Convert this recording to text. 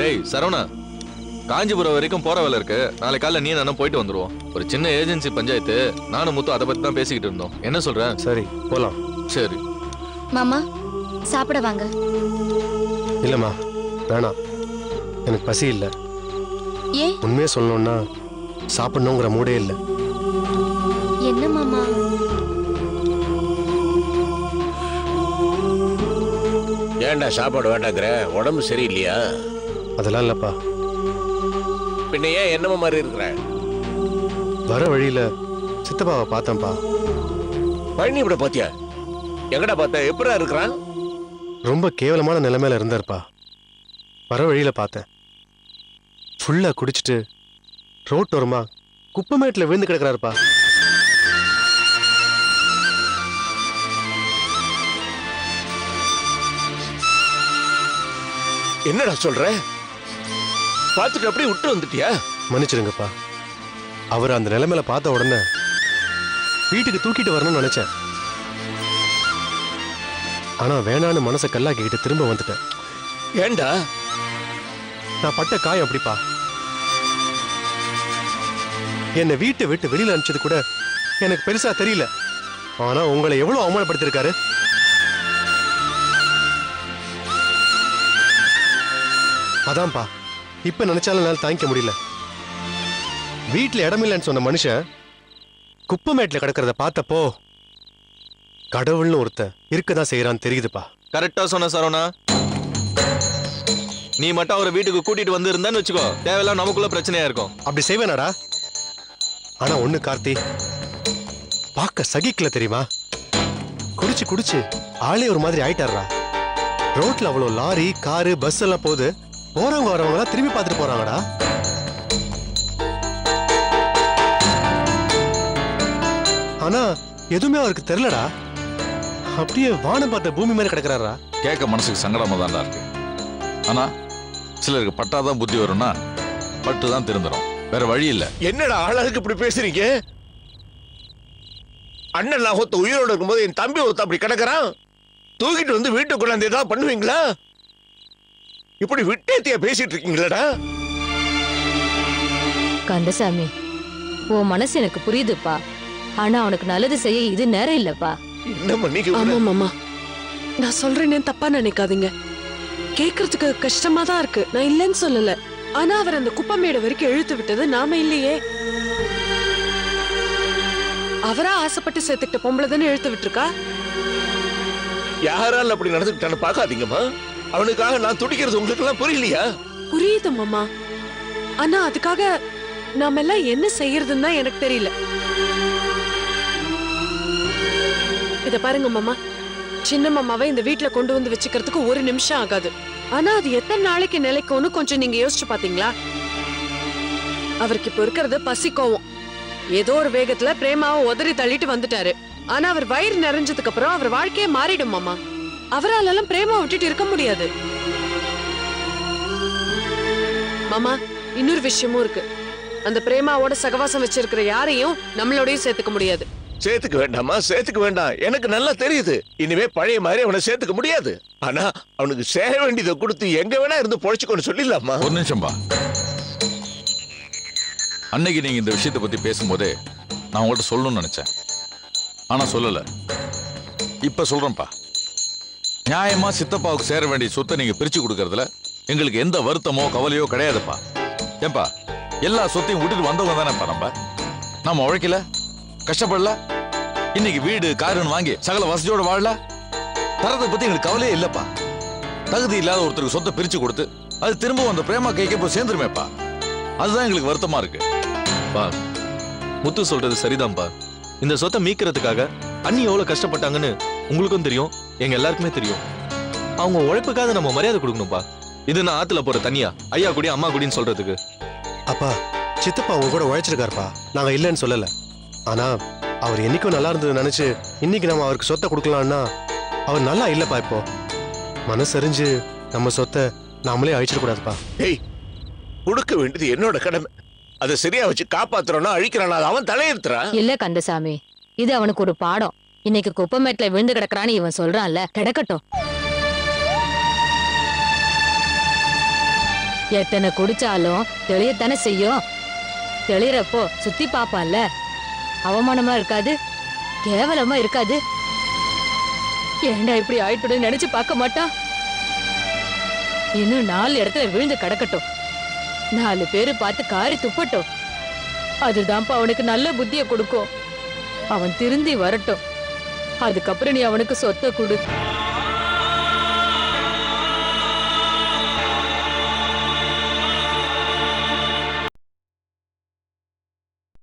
டேய் சரவணா, காஞ்சிபுரம் வரைக்கும் போற வேலை இருக்கு. நாளை காலைல நீ நானும் போயிட்டு வந்துருவோம். ஒரு சின்ன ஏஜென்சி பஞ்சாயத்து, நானும் முத்து அதை பத்தி தான் பேசிக்கிட்டு இருந்தோம். என்ன சொல்ற? சரி போலாம். சரி மாமா சாப்பிட வாங்க. இல்லம்மா வேணாம், எனக்கு பசி இல்லை. ஏன்? உண்மையே சொல்லணும்னா சாப்பிடணுங்கிற மூடே இல்லை. என்ன மாமா? ஏன்டா சாப்பாடு வேண்டாங்கிற? உடம்பு சரியில்லையா? அதெல்லாம் இல்லப்பா. பின்ன ஏன் என்னமோ மாதிரி இருக்கிற? வர வழியில சித்தப்பாவை பார்த்தேன்ப்பா. பழனி இப்படி பாத்தியா? எங்கடா பார்த்த? எப்படா இருக்கிறான்? ரொம்ப கேவலமான நிலைமையில இருந்தார்ப்பா. வர வழியில பார்த்தேன். ஃபுல்லா குடிச்சிட்டு ரோட்டோரமா குப்பமேட்டில் விழுந்து கிடக்குறாருப்பா. என்னடா சொல்ற? பார்த்துட்டு அப்படியே விட்டு வந்துட்டியா? மன்னிச்சிருங்கப்பா. அவர் அந்த நிலைமையில பார்த்த உடனே வீட்டுக்கு தூக்கிட்டு வரணும்னு நினைச்சேன். ஆனா வேணான்னு மனசை கல்லாக்கிக்கிட்டு திரும்ப வந்துட்டேன். ஏண்டா? நான் பட்ட காயம் அப்படிப்பா. என்னை வீட்டை விட்டு வெளியில அனுப்பிச்சது கூட எனக்கு பெருசா தெரியல. ஆனா உங்களை எவ்வளவு அவமானப்படுத்திருக்காரு. அதான்ப்பா இப்ப நினைச்சாலும் என்னால தாங்கிக்க முடியல. வீட்டுல இடமில்லைன்னு சொன்ன மனுஷன் குப்பமேட்டில் கிடக்கிறத பார்த்தப்போ கடவுள்னு ஒருத்த இருக்கதான் செய்யறான்னு தெரியுதுப்பா. கரெக்டா சொன்ன சரவணா. நீ மட்டும் அவரை வீட்டுக்கு கூட்டிட்டு வந்து இருந்தான்னு வச்சுக்கோ, தேவையில்லாம் நமக்குள்ள பிரச்சனையா இருக்கும். அப்படி செய்வேனாடா? ஆனா ஒண்ணு கார்த்தி, பார்க்க சகிக்கல தெரியுமா? குடிச்சு குடிச்சு ஆளே ஒரு மாதிரி ஆயிட்டாரா. ரோட்ல அவ்வளவு லாரி காரு பஸ் எல்லாம் போகுது, போறவங்க வரவங்க எல்லாம் திரும்பி பார்த்துட்டு போறாங்கடா. ஆனா எதுவுமே அவருக்கு தெரியலடா. அப்படியே வானம் பார்த்த பூமி மாதிரி கிடக்குறாரா. கேட்க மனசுக்கு சங்கடமா தான்டா இருக்கு. ஆனா சிலருக்கு பட்டாதான் புத்தி வரும்னா பட்டுதான் திருந்துரும். வேற வழி இல்ல. என்னடா ஆளாளுக்கு இப்படி பேசுறீங்க? அண்ணன் லாகத்தை உயிரோடு இருக்கும்போது என் தம்பி ஒருத்த அப்படி கிடக்குறான். தூக்கிட்டு வந்து வீட்டுக்குள்ள ஏதாவது பண்ணுவீங்களா? இப்படி விட்டேத்தியா பேசிட்டு இருக்கீங்களா? கந்தசாமி, உன் மனசு எனக்கு புரியுதுப்பா. ஆனா அவனுக்கு நல்லது செய்ய இது நேரம் இல்லப்பா. என்ன மன்னிக்க. ஆமா மாமா, நான் சொல்றேன்னு தப்பா நினைக்காதீங்க. கேக்குறதுக்கு கஷ்டமா தான் இருக்கு, நான் இல்லைன்னு சொல்லல. ஆனா அவர் அந்த குப்பமேடு வரைக்கும் இழுத்து விட்டது நாம இல்லையே. அவரா ஆசைப்பட்டு சேர்த்துக்கிட்ட பொம்பளை தானே இழுத்து விட்டுருக்கா. யாரால அப்படி நடந்துக்கிட்டான்னு பாக்காதீங்கம்மா. அவனுக்காக நான் துடிக்கிறது உங்களுக்கு எல்லாம் புரியலையா? புரியுது மாமா, ஆனா அதுக்காக நாம எல்லாம் என்ன செய்யறதுன்னு தான் எனக்கு தெரியல. இத பாருங்க மாமா, சின்ன மாமாவை இந்த வீட்டுல கொண்டு வந்து வச்சுக்கிறதுக்கு ஒரு நிமிஷம் ஆகாது. ஆனா அது எத்தனை நாளைக்கு நிலைக்கும்னு கொஞ்சம் நீங்க யோசிச்சு பாத்தீங்களா? அவருக்கு இப்ப இருக்கிறது பசி கோவம். ஏதோ ஒரு வேகத்துல பிரேமாவை உதறி தள்ளிட்டு வந்துட்டாரு. ஆனா அவர் வயிறு நிறைஞ்சதுக்கு அப்புறம் அவர் வாழ்க்கையே மாறிடும் மாமா. அவரால் பிரேமா விட்டுட்டு இருக்க முடியாது மாமா. இன்னொரு விஷயமும் இருக்கு. அந்த பிரேமாவோட சகவாசம் வச்சிருக்கிற யாரையும் நம்மளோடய சேர்த்துக்க முடியாது. சேர்த்துக்க வேண்டாமா? சேர்த்துக்க வேண்டாம், எனக்கு நல்லா தெரியுது. இனிமே பழைய மாதிரி அவனை சேர்த்துக்க முடியாது. ஆனா அவனுக்கு சேர வேண்டியதை கொடுத்து எங்க வேணா இருந்து பொழைச்சுக்கொண்டு சொல்லிடலாமா? ஒரு நிமிஷம் பா. அன்னைக்கு நீங்க இந்த விஷயத்தை பத்தி பேசும்போதே நான் உங்கள்கிட்ட சொல்லணும்னு நினைச்சேன். ஆனா சொல்லல. இப்ப சொல்றேன்ப்பா. நியாயமா சித்தப்பாவுக்கு சேர வேண்டிய சொத்தை நீங்க பிரிச்சு கொடுக்கறதுல எங்களுக்கு எந்த வருத்தமோ கவலையோ கிடையாதுப்பா. ஏன்பா, எல்லா சொத்தையும் விட்டுட்டு வந்தவங்க தானேப்பா. நம்ம உழைக்கல, கஷ்டப்படல, இன்னைக்கு வீடு காருன்னு வாங்கி சகல வசதியோட வாழல. தரத்தை பத்தி எங்களுக்கு கவலையே இல்லப்பா. தகுதி இல்லாத ஒருத்தருக்கு சொத்தை பிரிச்சு கொடுத்து அது திரும்ப அந்த பிரேமா கைக்கு போய் சேர்ந்துருமேப்பா. அதுதான் எங்களுக்கு வருத்தமா இருக்கு. பா, முத்து சொல்றது சரிதான்ப்பா. இந்த சொத்தை மீட்கிறதுக்காக அண்ணி எவ்வளவு கஷ்டப்பட்டாங்கன்னு உங்களுக்கும் தெரியும், எங்க எல்லாருக்குமே தெரியும். அவங்க உழைப்புக்காக நம்ம மரியாதை கொடுக்கணும்ப்பா. இது நான் ஆத்துல போற தனியா ஐயா குடி அம்மா குடின்னு சொல்றதுக்கு. அப்பா, சித்தப்பா உங்க கூட உழைச்சிருக்காருப்பா, நாங்க இல்லைன்னு சொல்லல. ஆனா அவர் என்னைக்கும் நல்லா இருந்தது நினைச்சு இன்னைக்கு நம்ம அவருக்கு சொத்தை கொடுக்கலாம்னா அவர் நல்லா இல்லப்பா. இப்போ மனசறிஞ்சு நம்ம சொத்தை நாமளே அழிச்சிடக்கூடாதுப்பா. ஏய், கொடுக்க வேண்டியது என்னோட கடமை. அதை சரியா வச்சு காப்பாத்துறோம்னா அழிக்கிறானா அவன் தலையெடுத்துறா. இல்ல கந்தசாமி, இது அவனுக்கு ஒரு பாடம். இன்னைக்கு குப்பமேட்ல விழுந்து கிடக்குறான்னு இவன் சொல்றான்ல, கிடக்கட்டும். எத்தனை குடிச்சாலும் தெளியத்தானே செய்யும். தெளியறப்போ சுத்தி பாப்பான்ல, அவமானமா இருக்காது, கேவலமா இருக்காது. ஏண்டா இப்படி ஆயிட்டு நினைச்சு பார்க்க மாட்டான். இன்னும் 4 இடத்துல விழுந்து கிடக்கட்டும், 4 பேரு பார்த்து காரி துப்பட்டும். அதுதான்ப்பா அவனுக்கு நல்ல புத்திய கொடுக்கும். அவன் திருந்தி வரட்டும், அதுக்கப்புறம் நீ அவனுக்கு சொத்தை கொடு.